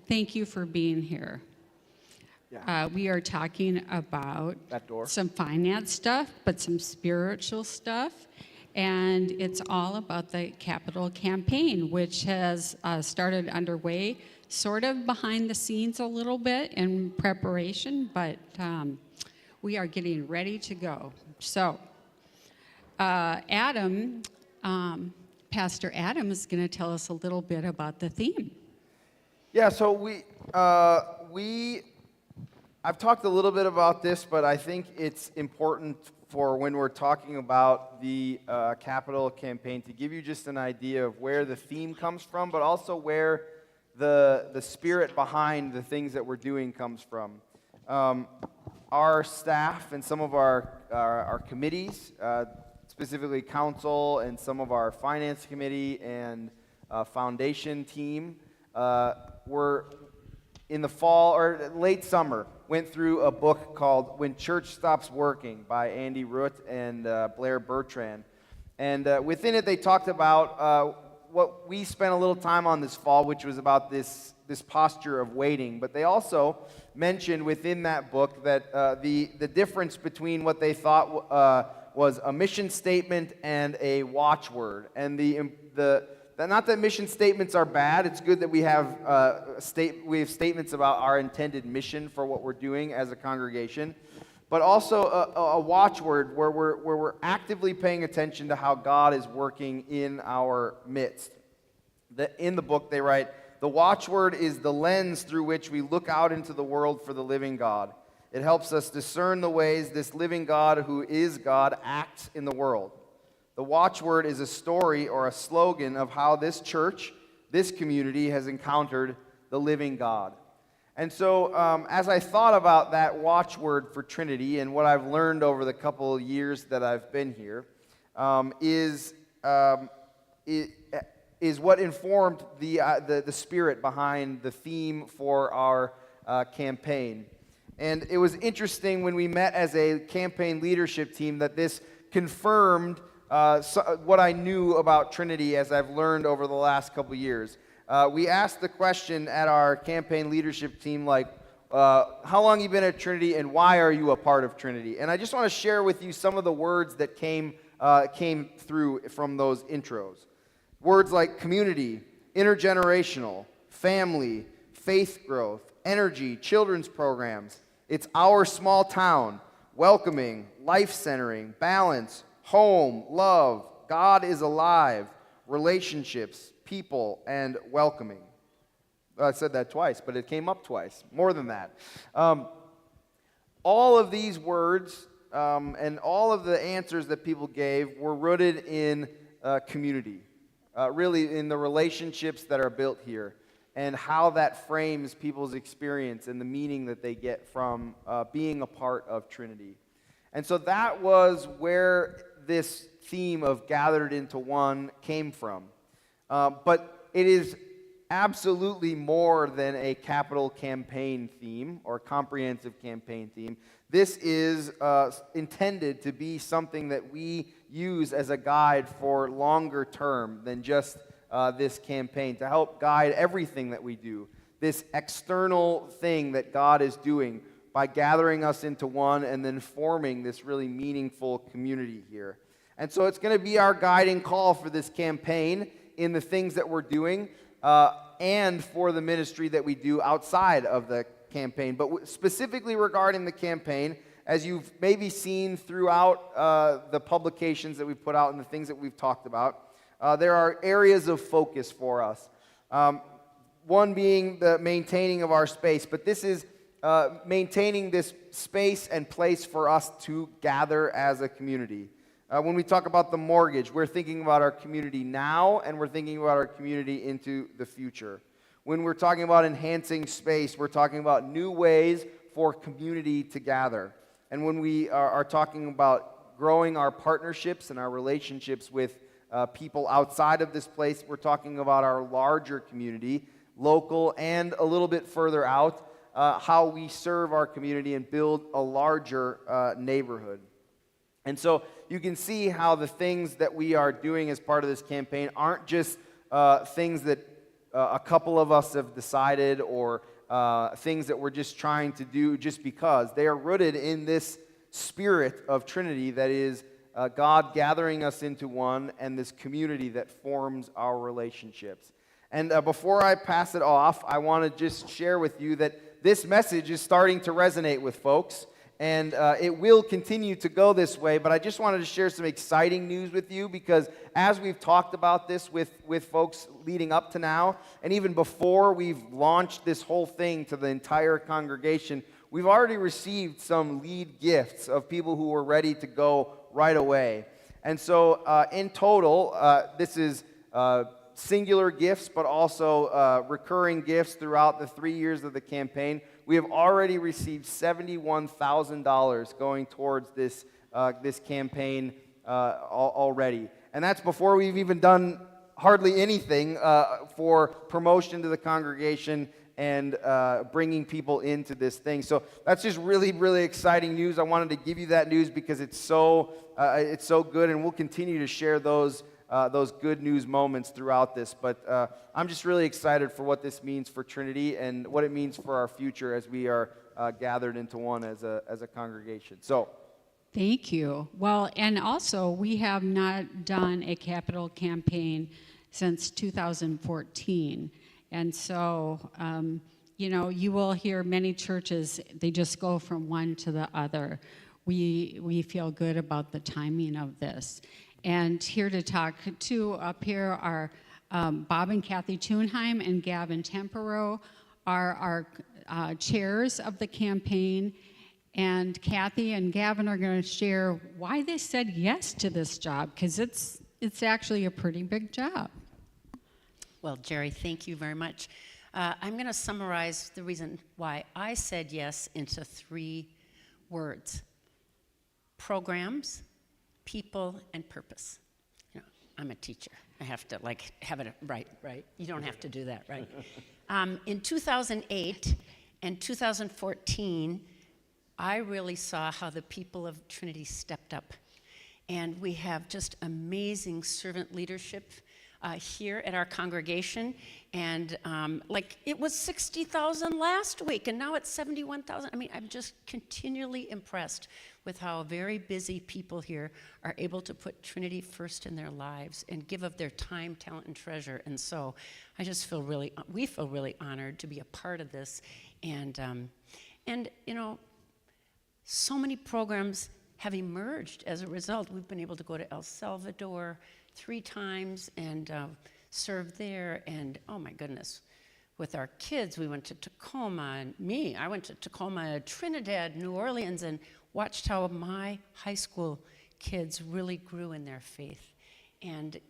thank you for being here. Yeah. We are talking about some finance stuff, but some spiritual stuff. And it's all about the capital campaign, which has started underway, sort of behind the scenes a little bit in preparation, but we are getting ready to go. So, Pastor Adam is going to tell us a little bit about the theme. Yeah, so I've talked a little bit about this, but I think it's important for when we're talking about the capital campaign to give you just an idea of where the theme comes from, but also where the spirit behind the things that we're doing comes from. Our staff and some of our committees, specifically council and some of our finance committee and foundation team, were in the fall or late summer went through a book called When Church Stops Working by Andy Root and Blair Bertrand. And within it, they talked about what we spent a little time on this fall, which was about this posture of waiting. But they also mentioned within that book that the difference between what they thought was a mission statement and a watchword. And not that mission statements are bad. It's good that we have statements about our intended mission for what we're doing as a congregation, but also a watchword where we're actively paying attention to how God is working in our midst. In the book they write, the watchword is the lens through which we look out into the world for the living God. It helps us discern the ways this living God, who is God, acts in the world. The watchword is a story or a slogan of how this church, this community, has encountered the living God. And so as I thought about that watchword for Trinity and what I've learned over the couple of years that I've been here, is what informed the spirit behind the theme for our campaign. And it was interesting when we met as a campaign leadership team that this confirmed what I knew about Trinity as I've learned over the last couple years. We asked the question at our campaign leadership team, like, how long have you been at Trinity and why are you a part of Trinity? And I just want to share with you some of the words that came through from those intros. Words like community, intergenerational, family, faith growth, energy, children's programs. It's our small town, welcoming, life-centering, balance, home, love, God is alive, relationships, people, and welcoming. I said that twice, but it came up twice, more than that. All of these words and all of the answers that people gave were rooted in community, really in the relationships that are built here and how that frames people's experience and the meaning that they get from being a part of Trinity. And so that was where this theme of gathered into one came from. But it is absolutely more than a capital campaign theme or comprehensive campaign theme. This is intended to be something that we use as a guide for longer term than just this campaign, to help guide everything that we do. This external thing that God is doing by gathering us into one and then forming this really meaningful community here. And so it's going to be our guiding call for this campaign in the things that we're doing and for the ministry that we do outside of the campaign. But specifically regarding the campaign, as you've maybe seen throughout the publications that we've put out and the things that we've talked about, there are areas of focus for us. One being the maintaining of our space, but this is maintaining this space and place for us to gather as a community. When we talk about the mortgage, we're thinking about our community now, and we're thinking about our community into the future. When we're talking about enhancing space, we're talking about new ways for community to gather. And when we are talking about growing our partnerships and our relationships with people outside of this place, we're talking about our larger community, local and a little bit further out, how we serve our community and build a larger neighborhood. And so you can see how the things that we are doing as part of this campaign aren't just things that a couple of us have decided, or things that we're just trying to do just because. They are rooted in this spirit of Trinity that is God gathering us into one, and this community that forms our relationships. And before I pass it off, I want to just share with you that this message is starting to resonate with folks, and it will continue to go this way, but I just wanted to share some exciting news with you, because as we've talked about this with folks leading up to now, and even before we've launched this whole thing to the entire congregation, we've already received some lead gifts of people who were ready to go right away. And so in total, this is singular gifts, but also recurring gifts throughout the 3 years of the campaign. We have already received $71,000 going towards this campaign already. And that's before we've even done hardly anything for promotion to the congregation and bringing people into this thing. So that's just really, really exciting news. I wanted to give you that news because it's so good, and we'll continue to share those good news moments throughout this. But I'm just really excited for what this means for Trinity and what it means for our future as we are gathered into one as a congregation. So. Thank you. Well, and also, we have not done a capital campaign since 2014. And so, you will hear many churches, they just go from one to the other. We feel good about the timing of this. And here to talk to up here are Bob and Kathy Thunheim and Gavin Tempero are our chairs of the campaign. And Kathy and Gavin are going to share why they said yes to this job, because it's actually a pretty big job. Well, Jerry, thank you very much. I'm going to summarize the reason why I said yes into 3 words: programs, people, and purpose. I'm a teacher. I have to have it right? You don't have to do that, right? In 2008 and 2014, I really saw how the people of Trinity stepped up. And we have just amazing servant leadership here at our congregation. And it was 60,000 last week, and now it's 71,000. I mean, I'm just continually impressed with how very busy people here are able to put Trinity first in their lives and give of their time, talent, and treasure. And so I just we feel really honored to be a part of this. And so many programs have emerged as a result. We've been able to go to El Salvador 3 times and serve there. And oh my goodness, with our kids, we went to Tacoma. And I went to Tacoma, Trinidad, New Orleans, and watched how my high school kids really grew in their faith. And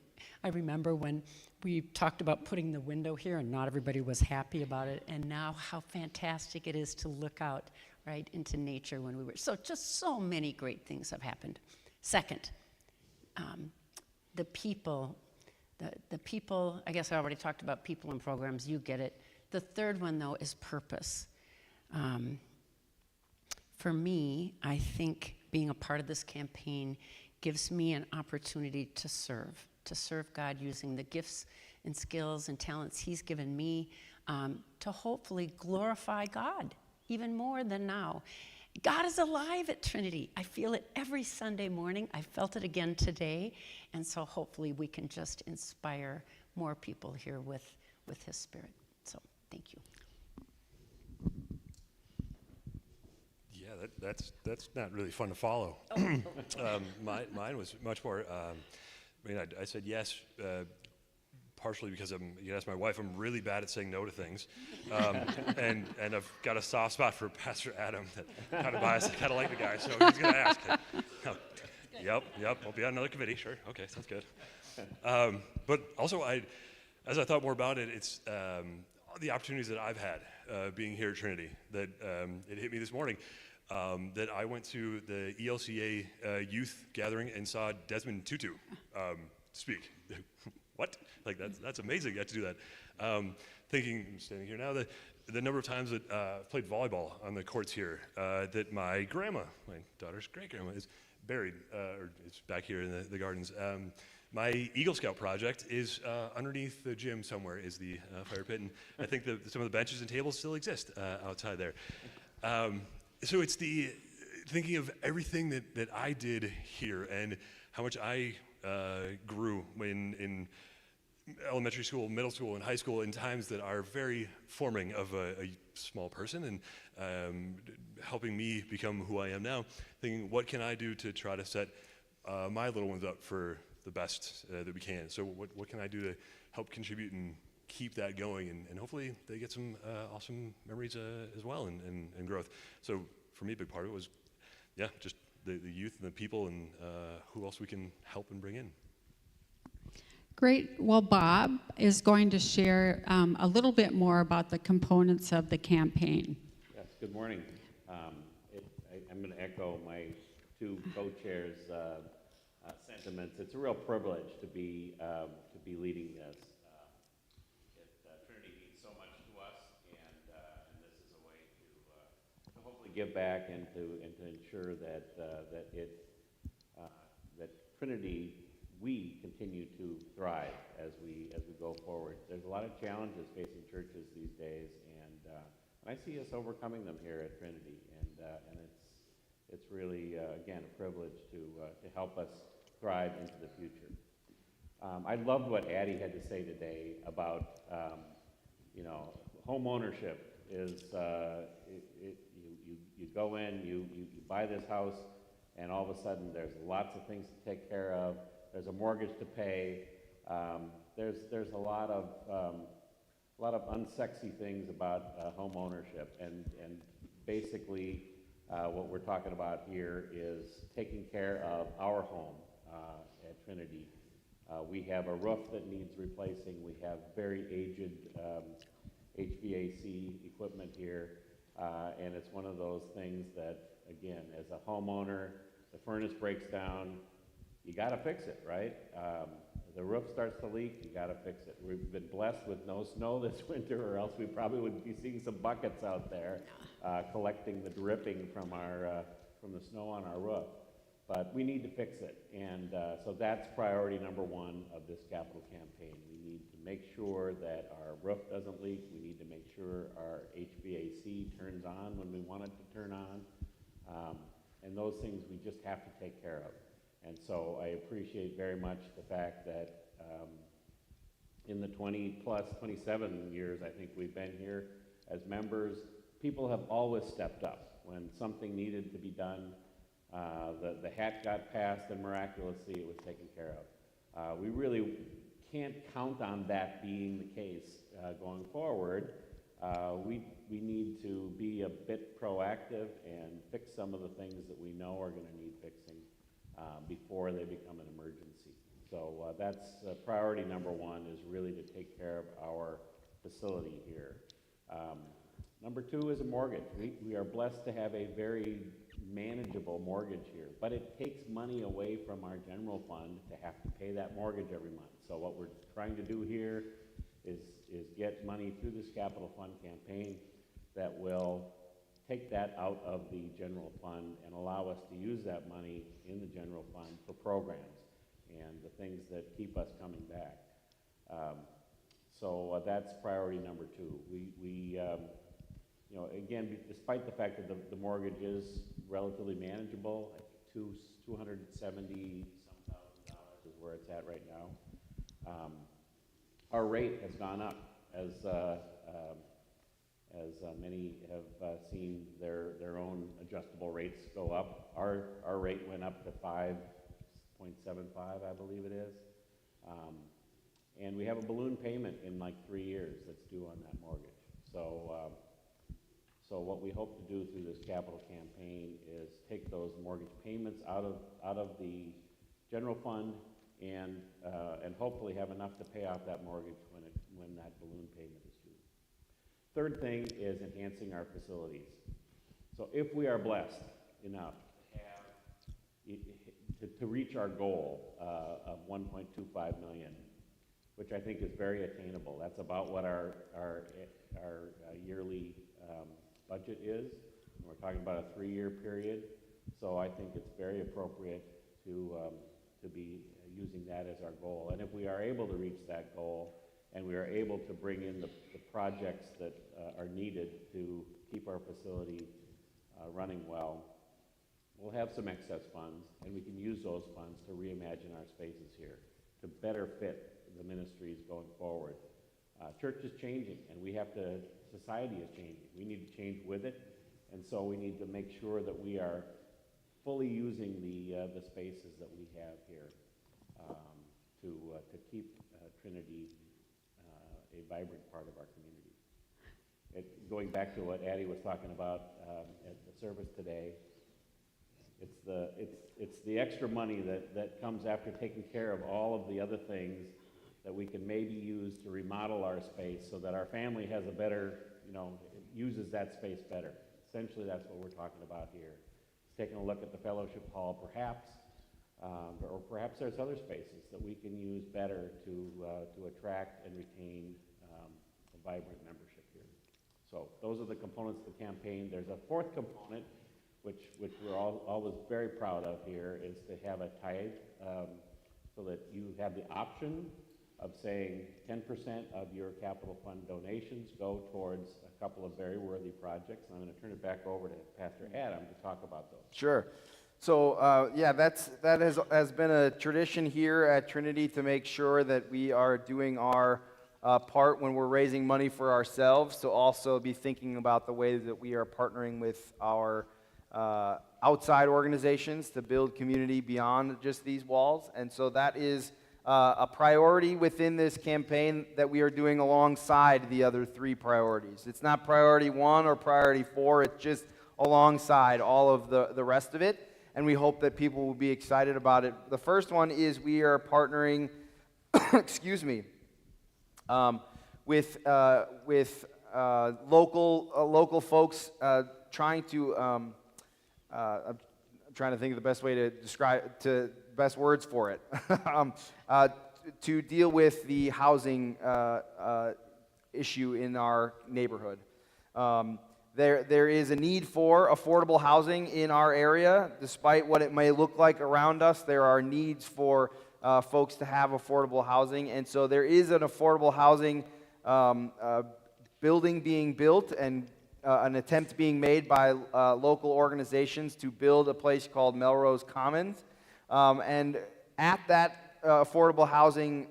I remember when we talked about putting the window here, and not everybody was happy about it. And now how fantastic it is to look out right into nature when we were. So just so many great things have happened. Second, the people, I guess I already talked about people and programs, you get it. The third one, though, is purpose. For me, I think being a part of this campaign gives me an opportunity to serve God using the gifts and skills and talents He's given me to hopefully glorify God even more than now. God is alive at Trinity. I feel it every Sunday morning. I felt it again today. And so hopefully we can just inspire more people here with His Spirit. So thank you. Yeah, that's not really fun to follow. Mine was much more, I said yes, partially because you ask my wife, I'm really bad at saying no to things. And I've got a soft spot for Pastor Adam that kind of biased. I kind of like the guy, so he's going to ask. Yep, I'll be on another committee, sure. Okay, sounds good. But also, as I thought more about it, it's the opportunities that I've had being here at Trinity that it hit me this morning. That I went to the ELCA youth gathering and saw Desmond Tutu speak. What? That's amazing. I got to do that. Thinking, standing here now, the number of times that I've played volleyball on the courts here, that my grandma, my daughter's great grandma, is buried, or is back here in the gardens, my Eagle Scout project is underneath the gym somewhere is the fire pit, and I think some of the benches and tables still exist outside there. So it's the thinking of everything that I did here and how much I grew in elementary school, middle school, and high school in times that are very forming of a small person and helping me become who I am now, thinking what can I do to try to set my little ones up for the best that we can. So what can I do to help contribute and keep that going, and hopefully they get some awesome memories as well and growth. So for me, a big part of it was, yeah, just the youth and the people and who else we can help and bring in. Great. Well, Bob is going to share a little bit more about the components of the campaign. Yes, good morning. I'm going to echo my two co-chairs' sentiments. It's a real privilege to be leading this. Trinity means so much to us, and this is a way to hopefully give back and to ensure that that Trinity, we continue to thrive as we go forward. There's a lot of challenges facing churches these days, and I see us overcoming them here at Trinity, and it's really again a privilege to help us thrive into the future. I loved what Addie had to say today about home ownership is you go in, you buy this house, and all of a sudden there's lots of things to take care of. There's a mortgage to pay. There's a lot of unsexy things about home ownership, and basically what we're talking about here is taking care of our home at Trinity. We have a roof that needs replacing. We have very aged HVAC equipment here, and it's one of those things that, again, as a homeowner, the furnace breaks down, you got to fix it, right? The roof starts to leak, you got to fix it. We've been blessed with no snow this winter, or else we probably would be seeing some buckets out there collecting the dripping from the snow on our roof. But we need to fix it, and so that's priority number one of this capital campaign. We need to make sure that our roof doesn't leak. We need to make sure our HVAC turns on when we want it to turn on, and those things we just have to take care of. And so I appreciate very much the fact that in the 27 years I think we've been here as members, people have always stepped up. When something needed to be done, the hat got passed and miraculously it was taken care of. We really can't count on that being the case going forward. We need to be a bit proactive and fix some of the things that we know are going to need fixing before they become an emergency. So that's priority number one, is really to take care of our facility here. Number two is a mortgage. We are blessed to have a very manageable mortgage here, but it takes money away from our general fund to have to pay that mortgage every month. So what we're trying to do here is get money through this capital fund campaign that will take that out of the general fund and allow us to use that money in the general fund for programs and the things that keep us coming back. So that's priority number two. We again, despite the fact that the mortgage is relatively manageable, I think $270 some thousand is where it's at right now. Our rate has gone up as many have seen their own adjustable rates go up. Our rate went up to 5.75, I believe it is. And we have a balloon payment in like 3 years that's due on that mortgage. So what we hope to do through this capital campaign is take those mortgage payments out of the general fund and hopefully have enough to pay off that mortgage when that balloon payment is due. Third thing is enhancing our facilities. So if we are blessed enough to reach our goal of 1.25 million, which I think is very attainable. That's about what our yearly budget is. And we're talking about a 3-year period, so I think it's very appropriate to be using that as our goal. And if we are able to reach that goal, and we are able to bring in the projects that are needed to keep our facility running well, we'll have some excess funds, and we can use those funds to reimagine our spaces here, to better fit the ministries going forward. Church is changing, and society is changing. We need to change with it, and so we need to make sure that we are fully using the spaces that we have here to keep Trinity a vibrant part of our community. Going back to what Addie was talking about at the service today, it's the extra money that comes after taking care of all of the other things that we can maybe use to remodel our space so that our family has a better, uses that space better. Essentially, that's what we're talking about here. It's taking a look at the fellowship hall, perhaps, or perhaps there's other spaces that we can use better to attract and retain a vibrant membership here. So those are the components of the campaign. There's a fourth component, which we're always very proud of here, is to have a tithe, so that you have the option of saying 10% of your capital fund donations go towards a couple of very worthy projects. And I'm going to turn it back over to Pastor Adam to talk about those. Sure. So, that has been a tradition here at Trinity to make sure that we are doing our part when we're raising money for ourselves, to also be thinking about the way that we are partnering with our outside organizations to build community beyond just these walls. And so that is a priority within this campaign that we are doing alongside the other three priorities. It's not priority 1 or priority 4, it's just alongside all of the rest of it, and we hope that people will be excited about it. The first one is we are partnering with local folks trying to I'm trying to think of the best way to describe, best words for it, to deal with the housing issue in our neighborhood. There is a need for affordable housing in our area. Despite what it may look like around us, there are needs for folks to have affordable housing, and so there is an affordable housing building being built, and an attempt being made by local organizations to build a place called Melrose Commons. And at that affordable housing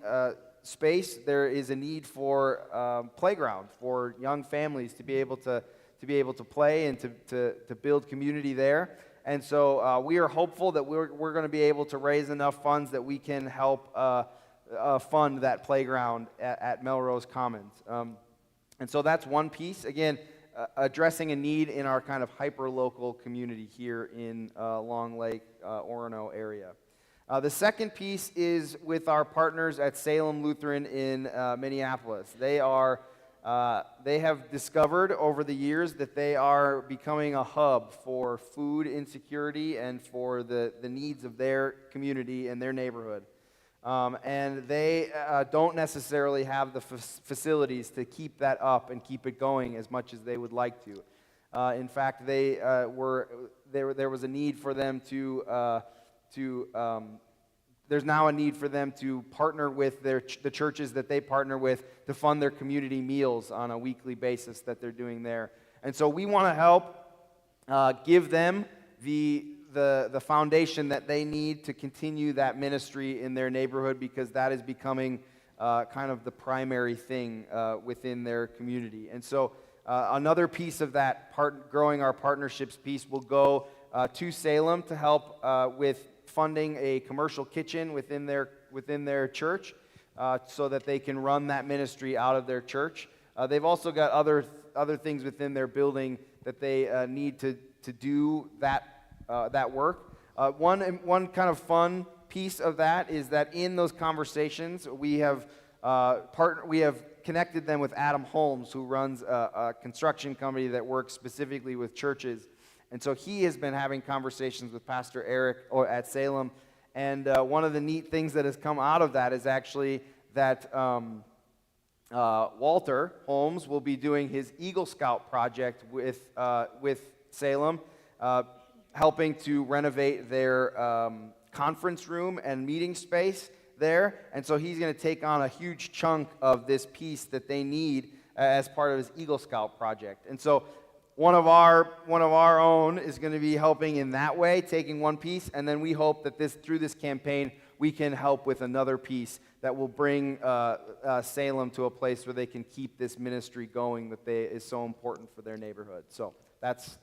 space, there is a need for playground for young families to be able to play and to build community there. And so we are hopeful that we're going to be able to raise enough funds that we can help fund that playground at Melrose Commons. And so that's one piece. Again, addressing a need in our kind of hyper-local community here in Long Lake, Orono area. The second piece is with our partners at Salem Lutheran in Minneapolis. They have discovered over the years that they are becoming a hub for food insecurity and for the needs of their community and their neighborhood. And they don't necessarily have the facilities to keep that up and keep it going as much as they would like to. In fact, there was a need for them there's now a need for them to partner with the churches that they partner with to fund their community meals on a weekly basis that they're doing there. And so we want to help give them the foundation that they need to continue that ministry in their neighborhood, because that is becoming kind of the primary thing within their community. And so another piece of that growing our partnerships piece will go to Salem to help with funding a commercial kitchen within their church, so that they can run that ministry out of their church. They've also got other things within their building that they need to do that work. One kind of fun piece of that is that in those conversations we have connected them with Adam Holmes, who runs a construction company that works specifically with churches. And so he has been having conversations with Pastor Eric at Salem. And one of the neat things that has come out of that is actually that Walter Holmes will be doing his Eagle Scout project with Salem, helping to renovate their conference room and meeting space there. And so he's going to take on a huge chunk of this piece that they need as part of his Eagle Scout project. And so one of our own is going to be helping in that way, taking one piece, and then we hope that through this campaign we can help with another piece that will bring Salem to a place where they can keep this ministry going that is so important for their neighborhood. So that's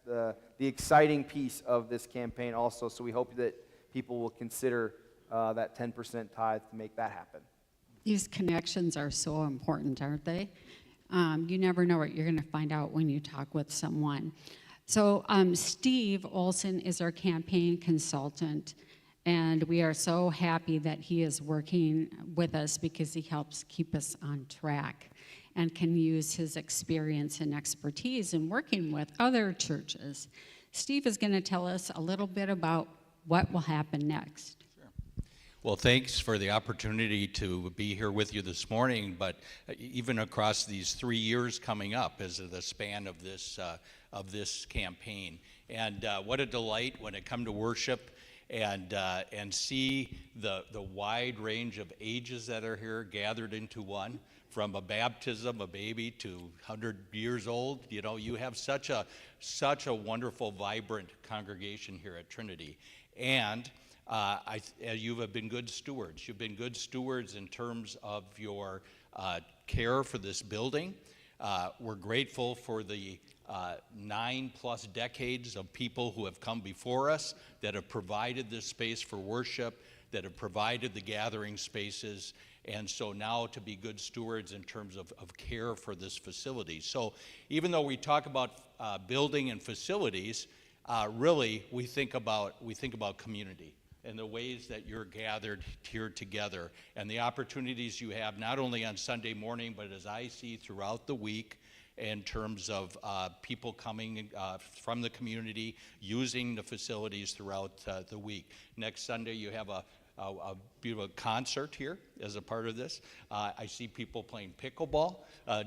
the exciting piece of this campaign also. So we hope that people will consider that 10% tithe to make that happen. These connections are so important, aren't they? You never know what you're going to find out when you talk with someone. So Steve Olson is our campaign consultant, and we are so happy that he is working with us because he helps keep us on track and can use his experience and expertise in working with other churches. Steve is going to tell us a little bit about what will happen next. Well, thanks for the opportunity to be here with you this morning, but even across these 3 years coming up as the span of this campaign. And what a delight when it come to worship and see the wide range of ages that are here gathered into one, from a baptism, a baby, to 100 years old. You know, you have such a wonderful, vibrant congregation here at Trinity. And you have been good stewards. You've been good stewards in terms of your care for this building. We're grateful for the 9+ decades of people who have come before us that have provided this space for worship, that have provided the gathering spaces, and so now to be good stewards in terms of care for this facility. So even though we talk about building and facilities, really we think about community and the ways that you're gathered here together and the opportunities you have not only on Sunday morning, but as I see throughout the week in terms of people coming from the community, using the facilities throughout the week. Next Sunday you have a beautiful concert here as a part of this. I see people playing pickleball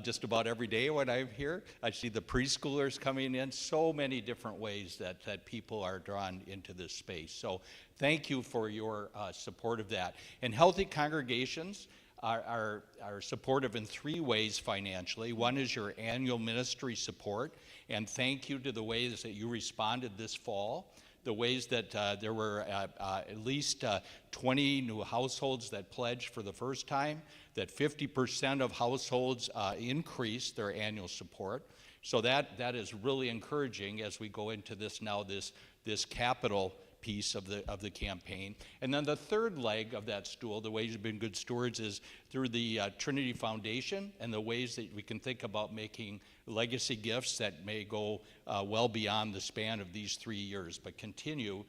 just about every day when I'm here. I see the preschoolers coming in, so many different ways that people are drawn into this space. So thank you for your support of that. And healthy congregations are supportive in 3 ways financially. One is your annual ministry support, and thank you to the ways that you responded this fall. The ways that there were at least 20 new households that pledged for the first time, that 50% of households increased their annual support. So that is really encouraging as we go into this capital piece of the campaign. And then the third leg of that stool, the ways you've been good stewards, is through the Trinity Foundation and the ways that we can think about making legacy gifts that may go well beyond the span of these 3 years, but continue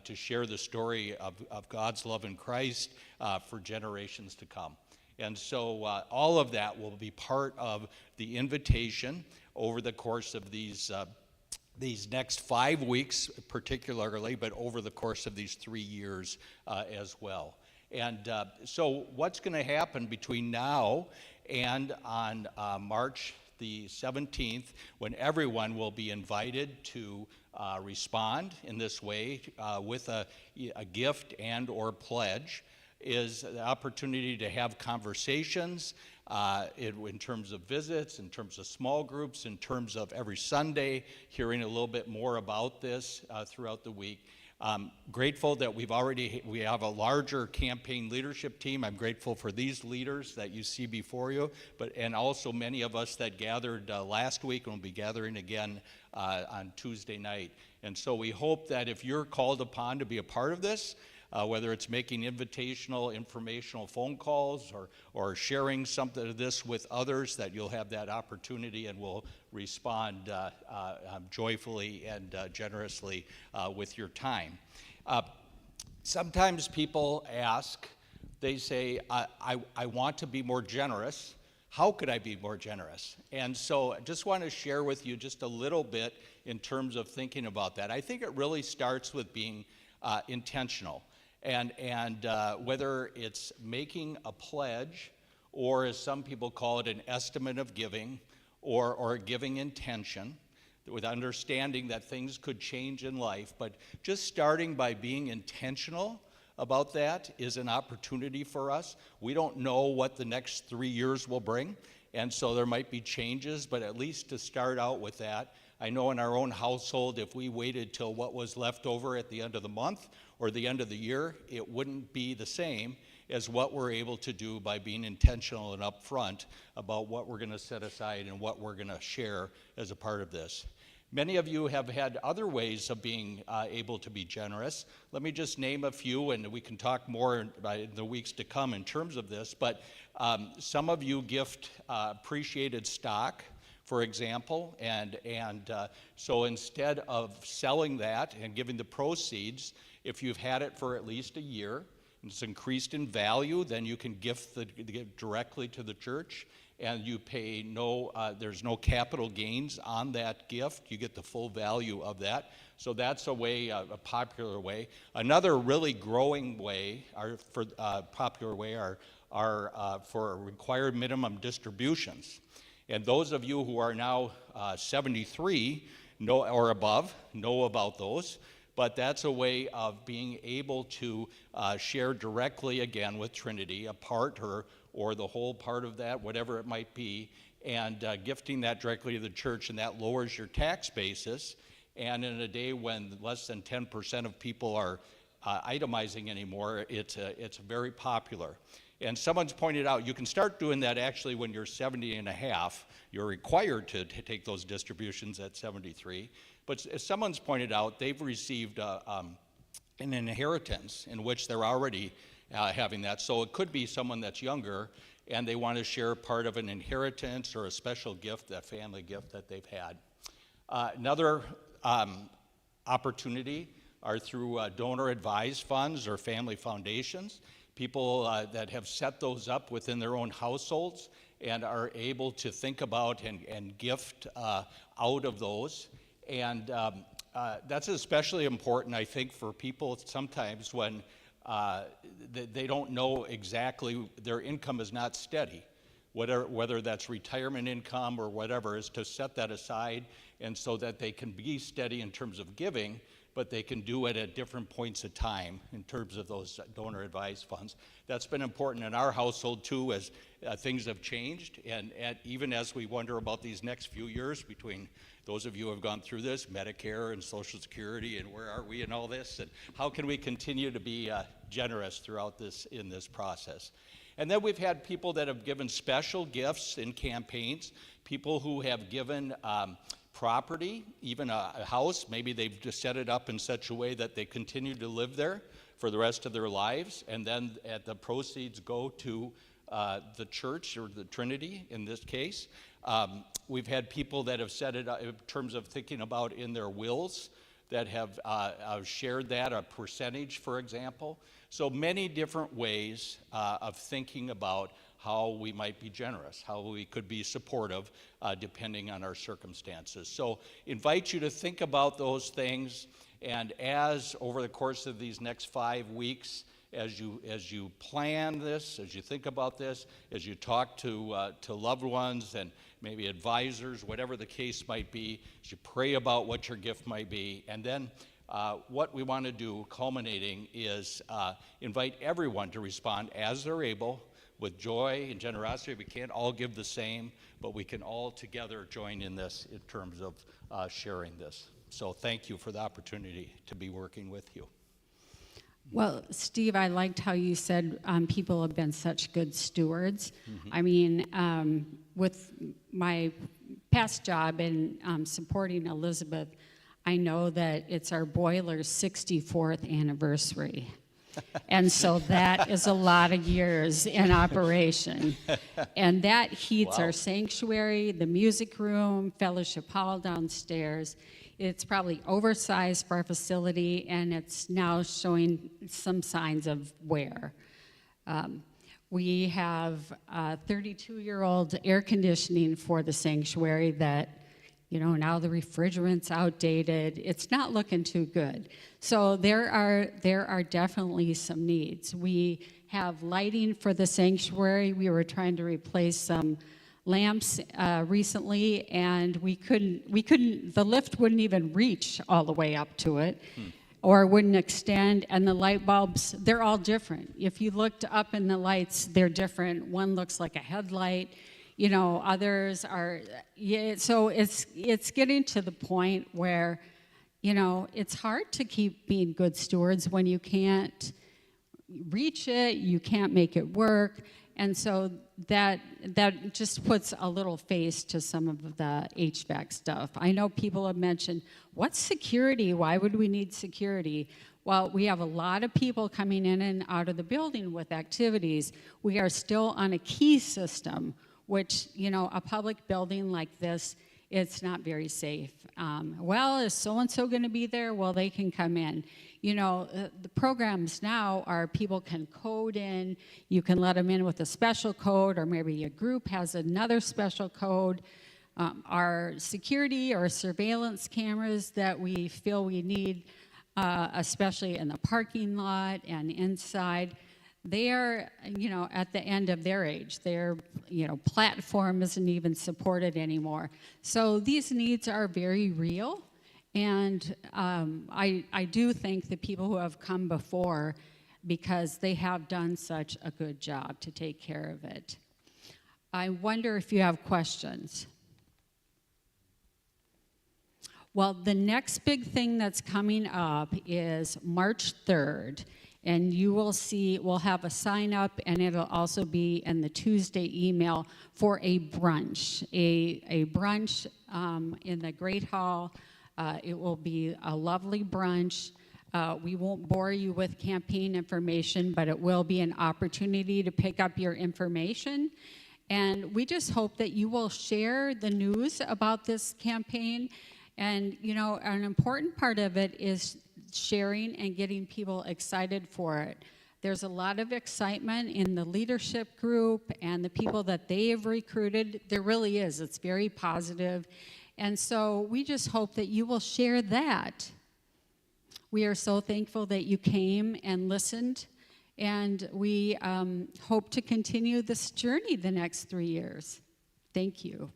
to share the story of God's love in Christ for generations to come. And so all of that will be part of the invitation over the course of these next 5 weeks particularly, but over the course of these 3 years as well. And so what's going to happen between now and on March the 17th, when everyone will be invited to respond in this way with a gift and or pledge, is the opportunity to have conversations in terms of visits, in terms of small groups, in terms of every Sunday, hearing a little bit more about this throughout the week. Grateful that we have a larger campaign leadership team. I'm grateful for these leaders that you see before you, and also many of us that gathered last week and will be gathering again on Tuesday night. And so we hope that if you're called upon to be a part of this, whether it's making invitational, informational phone calls or sharing something of this with others, that you'll have that opportunity and will respond joyfully and generously with your time. Sometimes people ask, they say, I want to be more generous. How could I be more generous? And so I just want to share with you just a little bit in terms of thinking about that. I think it really starts with being intentional. And whether it's making a pledge, or as some people call it, an estimate of giving, or giving intention, with understanding that things could change in life, but just starting by being intentional about that is an opportunity for us. We don't know what the next 3 years will bring, and so there might be changes, but at least to start out with that. I know in our own household, if we waited till what was left over at the end of the month or the end of the year, it wouldn't be the same as what we're able to do by being intentional and upfront about what we're going to set aside and what we're going to share as a part of this. Many of you have had other ways of being able to be generous. Let me just name a few, and we can talk more in the weeks to come in terms of this, but some of you gift appreciated stock, for example, and so instead of selling that and giving the proceeds, if you've had it for at least a year, and it's increased in value, then you can gift directly to the church, and you pay there's no capital gains on that gift. You get the full value of that. So that's a way, a popular way. Another really growing way, popular way, are for required minimum distributions. And those of you who are now 73 or above know about those. But that's a way of being able to share directly again with Trinity, a part or the whole part of that, whatever it might be, and gifting that directly to the church, and that lowers your tax basis. And in a day when less than 10% of people are itemizing anymore, it's very popular. And someone's pointed out you can start doing that actually when you're 70 and a half. You're required to take those distributions at 73. But as someone's pointed out, they've received an inheritance in which they're already having that. So it could be someone that's younger and they want to share part of an inheritance or a special gift, a family gift that they've had. Another opportunity are through donor advised funds or family foundations. People that have set those up within their own households and are able to think about and gift out of those. And that's especially important, I think, for people sometimes when they don't know exactly, their income is not steady. Whether that's retirement income or whatever, is to set that aside and so that they can be steady in terms of giving, but they can do it at different points of time in terms of those donor advised funds. That's been important in our household too, as things have changed, and even as we wonder about these next few years between those of you who have gone through this, Medicare and Social Security, and where are we in all this, and how can we continue to be generous throughout this in this process. And then we've had people that have given special gifts in campaigns, people who have given property, even a house. Maybe they've just set it up in such a way that they continue to live there for the rest of their lives, and then the proceeds go to the church, or the Trinity in this case. We've had people that have set it up in terms of thinking about in their wills, that have shared that, a percentage, for example. So many different ways of thinking about how we might be generous, how we could be supportive, depending on our circumstances. So invite you to think about those things, and as over the course of these next 5 weeks, as you plan this, as you think about this, as you talk to loved ones and maybe advisors, whatever the case might be, as you pray about what your gift might be, and then what we want to do, culminating, is invite everyone to respond as they're able, with joy and generosity. We can't all give the same, but we can all together join in this in terms of sharing this. So thank you for the opportunity to be working with you. Well, Steve, I liked how you said people have been such good stewards. I mean, with my past job in supporting Elizabeth, I know that it's our boiler's 64th anniversary. And so that is a lot of years in operation. And that heats our sanctuary, the music room, fellowship hall downstairs. It's probably oversized for our facility, and it's now showing some signs of wear. We have 32-year-old air conditioning for the sanctuary that, you know, now the refrigerant's outdated. It's not looking too good. So there are definitely some needs. We have lighting for the sanctuary. We were trying to replace some lamps recently, and we couldn't, the lift wouldn't even reach all the way up to it, or wouldn't extend, and the light bulbs, they're all different. If you looked up in the lights, they're different. One looks like a headlight, you know, others are, yeah, so it's getting to the point where, you know, it's hard to keep being good stewards when you can't reach it, you can't make it work, and so that just puts a little face to some of the HVAC stuff. I know people have mentioned, what's security? Why would we need security? Well, we have a lot of people coming in and out of the building with activities. We are still on a key system, which, you know, a public building like this, it's not very safe. Well, is so-and-so going to be there? Well, they can come in. You know, the programs now are people can code in. You can let them in with a special code, or maybe a group has another special code. Our security or surveillance cameras that we feel we need, especially in the parking lot and inside, they are, you know, at the end of their age. Their, you know, platform isn't even supported anymore. So these needs are very real, and I do thank the people who have come before, because they have done such a good job to take care of it. I wonder if you have questions. Well, the next big thing that's coming up is March 3rd. And you will see, we'll have a sign up, and it'll also be in the Tuesday email for a brunch. A brunch in the Great Hall. It will be a lovely brunch. We won't bore you with campaign information, but it will be an opportunity to pick up your information. And we just hope that you will share the news about this campaign. And, you know, an important part of it is sharing and getting people excited for it. There's a lot of excitement in the leadership group and the people that they have recruited. There really is. It's very positive. And so we just hope that you will share that. We are so thankful that you came and listened, and we hope to continue this journey the next 3 years. Thank you.